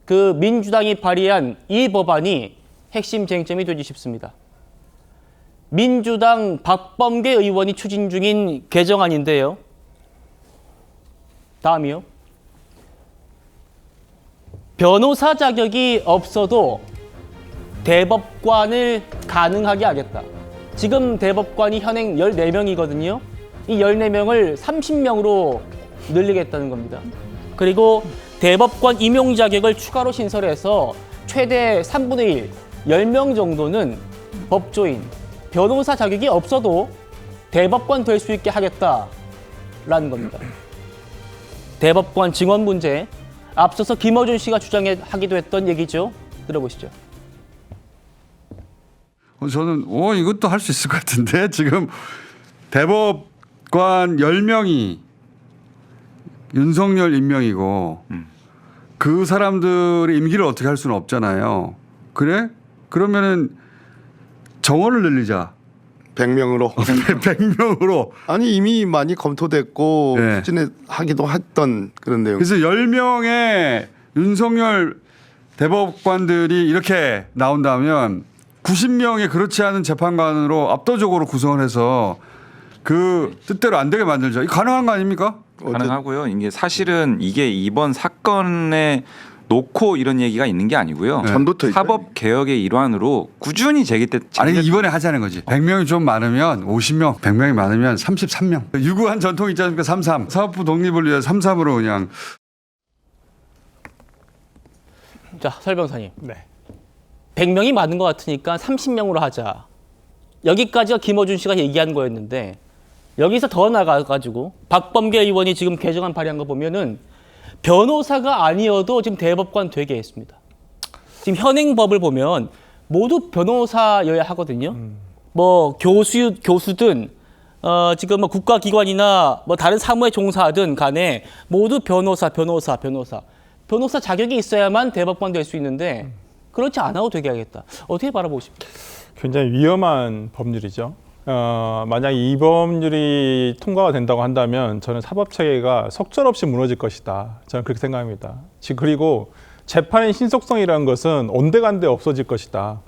그 민주당이 발의한 이 법안이 핵심 쟁점이 되기 쉽습니다. 민주당 박범계 의원이 추진 중인 개정안인데요. 다음이요. 변호사 자격이 없어도 대법관을 가능하게 하겠다. 지금 대법관이 현행 14명이거든요. 이 14명을 30명으로 늘리겠다는 겁니다. 그리고 대법관 임용 자격을 추가로 신설해서 최대 3분의 1, 10명 정도는 법조인, 변호사 자격이 없어도 대법관 될 수 있게 하겠다라는 겁니다. 대법관 증언 문제, 앞서서 김어준 씨가 주장하기도 했던 얘기죠. 들어보시죠. 저는 이것도 할 수 있을 것 같은데 지금 대법관 10명이 윤석열 임명이고 그 사람들의 임기를 어떻게 할 수는 없잖아요. 그래? 그러면은 정원을 늘리자. 100명으로. 100명으로. 아니 이미 많이 검토됐고 네. 추진하기도 했던 그런 내용. 그래서 10명의 윤석열 대법관들이 이렇게 나온다면 90명의 그렇지 않은 재판관으로 압도적으로 구성을 해서 그 뜻대로 안 되게 만들자. 이거 가능한 거 아닙니까? 가능하고요. 이게 사실은 이게 이번 사건에 놓고 이런 얘기가 있는 게 아니고요. 전부터 사법 개혁의 일환으로 꾸준히 아니 이번에 하자는 거지. 100명이 좀 많으면 50명, 100명이 많으면 33명. 유구한 전통 있지 않습니까? 33. 사법부 독립을 위해 33으로 그냥. 자, 설 변호사님. 네. 100명이 많은 것 같으니까 30명으로 하자. 여기까지가 김어준 씨가 얘기한 거였는데 여기서 더 나가가지고 박범계 의원이 지금 개정안 발의한 거 보면은 변호사가 아니어도 지금 대법관 되게 했습니다. 지금 현행 법을 보면 모두 변호사여야 하거든요. 뭐 교수든 지금 뭐 국가기관이나 뭐 다른 사무에 종사하든 간에 모두 변호사 자격이 있어야만 대법관 될 수 있는데 그렇지 않아도 되게 하겠다. 어떻게 바라보십니까? 굉장히 위험한 법률이죠. 만약 이 법률이 통과가 된다고 한다면 저는 사법체계가 속절없이 무너질 것이다. 저는 그렇게 생각합니다. 그리고 재판의 신속성이라는 것은 온데간데 없어질 것이다.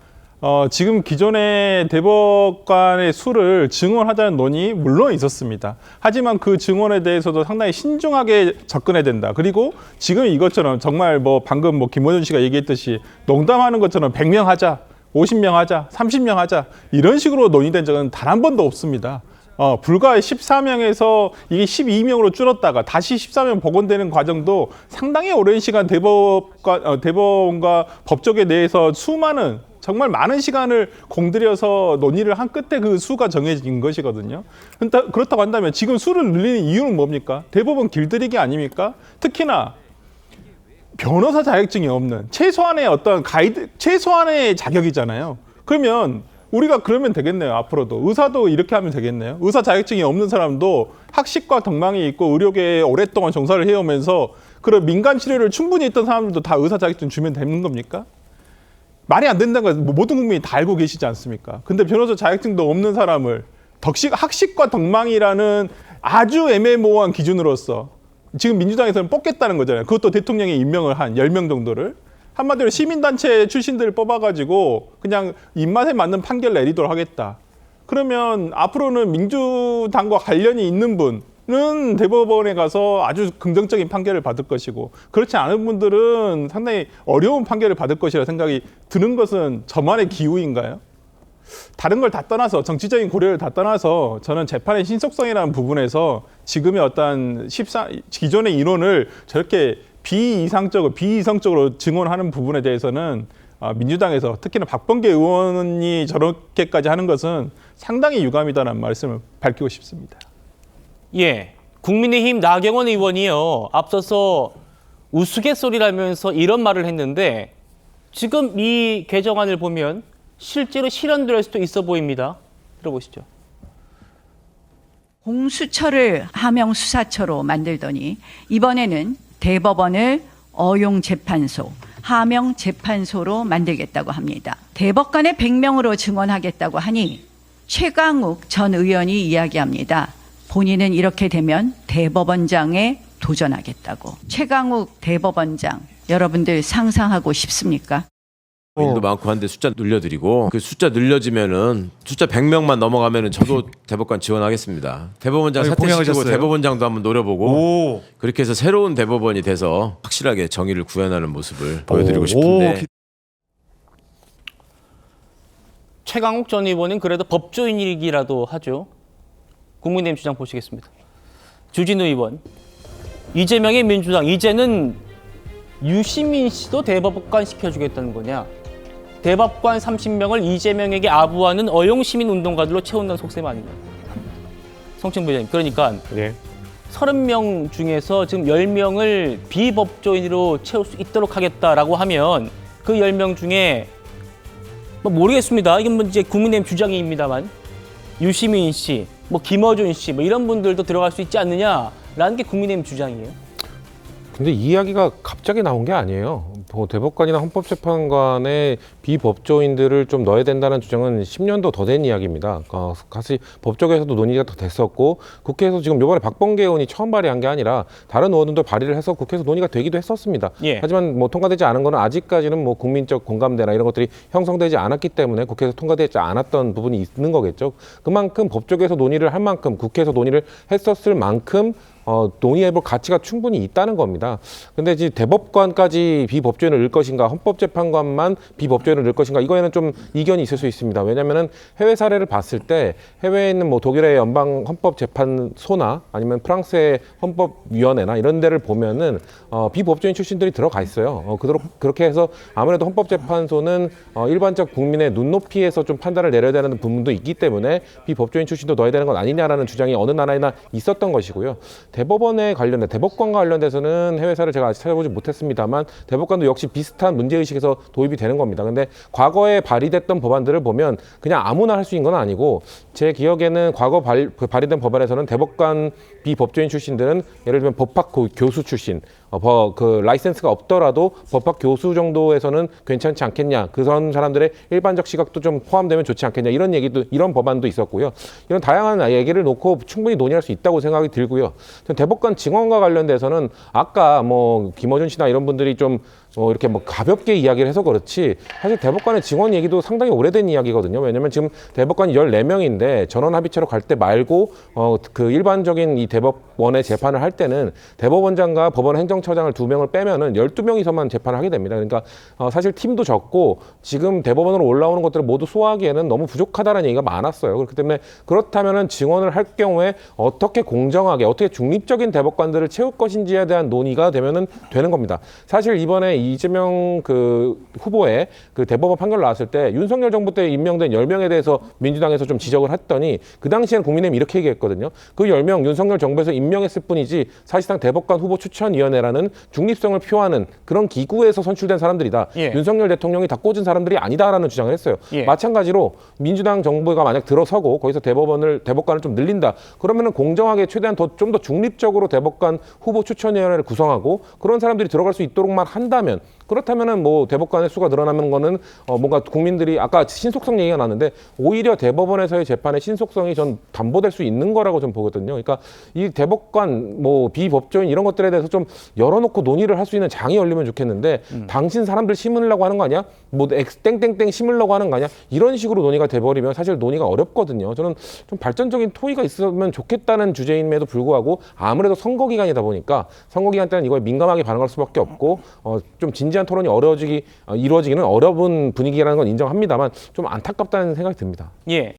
지금 기존의 대법관의 수를 증원하자는 논의 물론 있었습니다. 하지만 그 증원에 대해서도 상당히 신중하게 접근해야 된다. 그리고 지금 이것처럼 정말 뭐 방금 뭐 김어준 씨가 얘기했듯이 농담하는 것처럼 100명 하자, 50명 하자, 30명 하자 이런 식으로 논의된 적은 단 한 번도 없습니다. 불과 14명에서 이게 12명으로 줄었다가 다시 14명 복원되는 과정도 상당히 오랜 시간 대법원과 법조계 내에서 수많은 정말 많은 시간을 공들여서 논의를 한 끝에 그 수가 정해진 것이거든요. 그렇다고 한다면 지금 수를 늘리는 이유는 뭡니까? 대법원 길들이기 아닙니까? 특히나 변호사 자격증이 없는 최소한의 어떤 최소한의 자격이잖아요. 그러면 우리가 그러면 되겠네요. 앞으로도 의사도 이렇게 하면 되겠네요. 의사 자격증이 없는 사람도 학식과 덕망이 있고 의료계에 오랫동안 종사를 해오면서 그런 민간 치료를 충분히 했던 사람들도 다 의사 자격증 주면 되는 겁니까? 말이 안 된다는 건 모든 국민이 다 알고 계시지 않습니까? 근데 변호사 자격증도 없는 사람을 학식과 덕망이라는 아주 애매모호한 기준으로서 지금 민주당에서는 뽑겠다는 거잖아요. 그것도 대통령이 임명을 한 10명 정도를. 한마디로 시민단체 출신들을 뽑아가지고 그냥 입맛에 맞는 판결 내리도록 하겠다. 그러면 앞으로는 민주당과 관련이 있는 분은 대법원에 가서 아주 긍정적인 판결을 받을 것이고 그렇지 않은 분들은 상당히 어려운 판결을 받을 것이라 생각이 드는 것은 저만의 기우인가요? 다른 걸 다 떠나서 정치적인 고려를 다 떠나서 저는 재판의 신속성이라는 부분에서 지금의 어떤 기존의 인원을 저렇게 비이성적으로 증언하는 부분에 대해서는 민주당에서 특히나 박범계 의원이 저렇게까지 하는 것은 상당히 유감이다라는 말씀을 밝히고 싶습니다. 예, 국민의힘 나경원 의원이요. 앞서서 우스갯소리라면서 이런 말을 했는데 지금 이 개정안을 보면 실제로 실현될 수도 있어 보입니다. 들어보시죠. 공수처를 하명수사처로 만들더니 이번에는 대법원을 어용재판소, 하명재판소로 만들겠다고 합니다. 대법관의 100명으로 증언하겠다고 하니 최강욱 전 의원이 이야기합니다. 본인은 이렇게 되면 대법원장에 도전하겠다고. 최강욱 대법원장 여러분들 상상하고 싶습니까? 일도 많고 한데 숫자 늘려드리고 그 숫자 늘려지면은 숫자 100명만 넘어가면은 저도 대법관 지원하겠습니다. 대법원장 아니, 사퇴시키고 공약하셨어요? 대법원장도 한번 노려보고 오. 그렇게 해서 새로운 대법원이 돼서 확실하게 정의를 구현하는 모습을 보여드리고 싶은데 최강욱 전 의원은 그래도 법조인이기라도 하죠. 국민의힘 주장 보시겠습니다. 주진우 의원, 이재명의 민주당 이제는 유시민 씨도 대법관 시켜주겠다는 거냐? 대법관 30명을 이재명에게 아부하는 어용시민 운동가들로 채운다는 속셈 아니냐? 성층 부장님, 그러니까 30명 중에서 지금 10명을 비법조인으로 채울 수 있도록 하겠다라고 하면 그 10명 중에 뭐 모르겠습니다. 이건 뭐 이제 국민의힘 주장입니다만 유시민 씨, 뭐 김어준 씨, 뭐 이런 분들도 들어갈 수 있지 않느냐라는 게 국민의힘 주장이에요. 근데 이 이야기가 갑자기 나온 게 아니에요. 뭐 대법관이나 헌법재판관의 비법조인들을 좀 넣어야 된다는 주장은 10년도 더 된 이야기입니다. 사실 법조계에서도 논의가 더 됐었고 국회에서 지금 이번에 박범계 의원이 처음 발의한 게 아니라 다른 의원들도 발의를 해서 국회에서 논의가 되기도 했었습니다. 예. 하지만 뭐 통과되지 않은 거는 아직까지는 뭐 국민적 공감대나 이런 것들이 형성되지 않았기 때문에 국회에서 통과되지 않았던 부분이 있는 거겠죠. 그만큼 법조계에서 논의를 할 만큼 국회에서 논의를 했었을 만큼 논의해볼 가치가 충분히 있다는 겁니다. 근데 이제 대법관까지 비법조인을 넣을 것인가, 헌법재판관만 비법조인을 넣을 것인가, 이거에는 좀 이견이 있을 수 있습니다. 왜냐하면은 해외 사례를 봤을 때 해외에 있는 뭐 독일의 연방 헌법재판소나 아니면 프랑스의 헌법위원회나 이런 데를 보면은 비법조인 출신들이 들어가 있어요. 그렇게 해서 아무래도 헌법재판소는 일반적 국민의 눈높이에서 좀 판단을 내려야 되는 부분도 있기 때문에 비법조인 출신도 넣어야 되는 건 아니냐라는 주장이 어느 나라에나 있었던 것이고요. 대법관과 관련돼서는 해외사를 제가 아직 찾아보지 못했습니다만 대법관도 역시 비슷한 문제의식에서 도입이 되는 겁니다. 근데 과거에 발의됐던 법안들을 보면 그냥 아무나 할 수 있는 건 아니고 제 기억에는 과거 발의된 법안에서는 대법관 비법조인 출신들은 예를 들면 법학 교수 출신, 그 라이센스가 없더라도 법학 교수 정도에서는 괜찮지 않겠냐, 그런 사람들의 일반적 시각도 좀 포함되면 좋지 않겠냐, 이런 법안도 있었고요. 이런 다양한 얘기를 놓고 충분히 논의할 수 있다고 생각이 들고요. 대법관 증언과 관련돼서는 아까 뭐 김어준 씨나 이런 분들이 좀 이렇게 뭐 가볍게 이야기를 해서 그렇지 사실 대법관의 증언 얘기도 상당히 오래된 이야기거든요. 왜냐하면 지금 대법관이 14명인데 전원합의체로 갈 때 말고 그 일반적인 이 대법원의 재판을 할 때는 대법원장과 법원 행정처장을 2명을 빼면은 12명이서만 재판을 하게 됩니다. 그러니까 사실 팀도 적고 지금 대법원으로 올라오는 것들을 모두 소화하기에는 너무 부족하다는 얘기가 많았어요. 그렇기 때문에 그렇다면은 증언을 할 경우에 어떻게 공정하게 어떻게 중립적인 대법관들을 채울 것인지에 대한 논의가 되면은 되는 겁니다. 사실 이번에 이재명 그 후보의 그 대법원 판결 나왔을 때 윤석열 정부 때 임명된 10명에 대해서 민주당에서 좀 지적을 했더니 그 당시에는 국민의힘이 이렇게 얘기했거든요. 그 10명 윤석열 정부에서 임명했을 뿐이지 사실상 대법관 후보 추천위원회라는 중립성을 표하는 그런 기구에서 선출된 사람들이다. 예. 윤석열 대통령이 다 꽂은 사람들이 아니다라는 주장을 했어요. 예. 마찬가지로 민주당 정부가 만약 들어서고 거기서 대법관을 좀 늘린다. 그러면은 공정하게 최대한 좀 더 중립적으로 대법관 후보 추천위원회를 구성하고 그런 사람들이 들어갈 수 있도록만 한다면 그렇다면은 뭐 대법관의 수가 늘어나는 거는 뭔가 국민들이 아까 신속성 얘기가 나왔는데 오히려 대법원에서의 재판의 신속성이 전 담보될 수 있는 거라고 좀 보거든요. 그러니까 이 대법관 뭐 비법조인 이런 것들에 대해서 좀 열어놓고 논의를 할 수 있는 장이 열리면 좋겠는데 당신 사람들 심으려고 하는 거 아니야? 뭐 땡땡땡 심으려고 하는 거 아니야? 이런 식으로 논의가 돼버리면 사실 논의가 어렵거든요. 저는 좀 발전적인 토의가 있으면 좋겠다는 주제임에도 불구하고 아무래도 선거 기간이다 보니까 선거 기간 때는 이거에 민감하게 반응할 수밖에 없고 좀 진지한 토론이 이루어지기는 어려운 분위기라는 건 인정합니다만 좀 안타깝다는 생각이 듭니다. 예.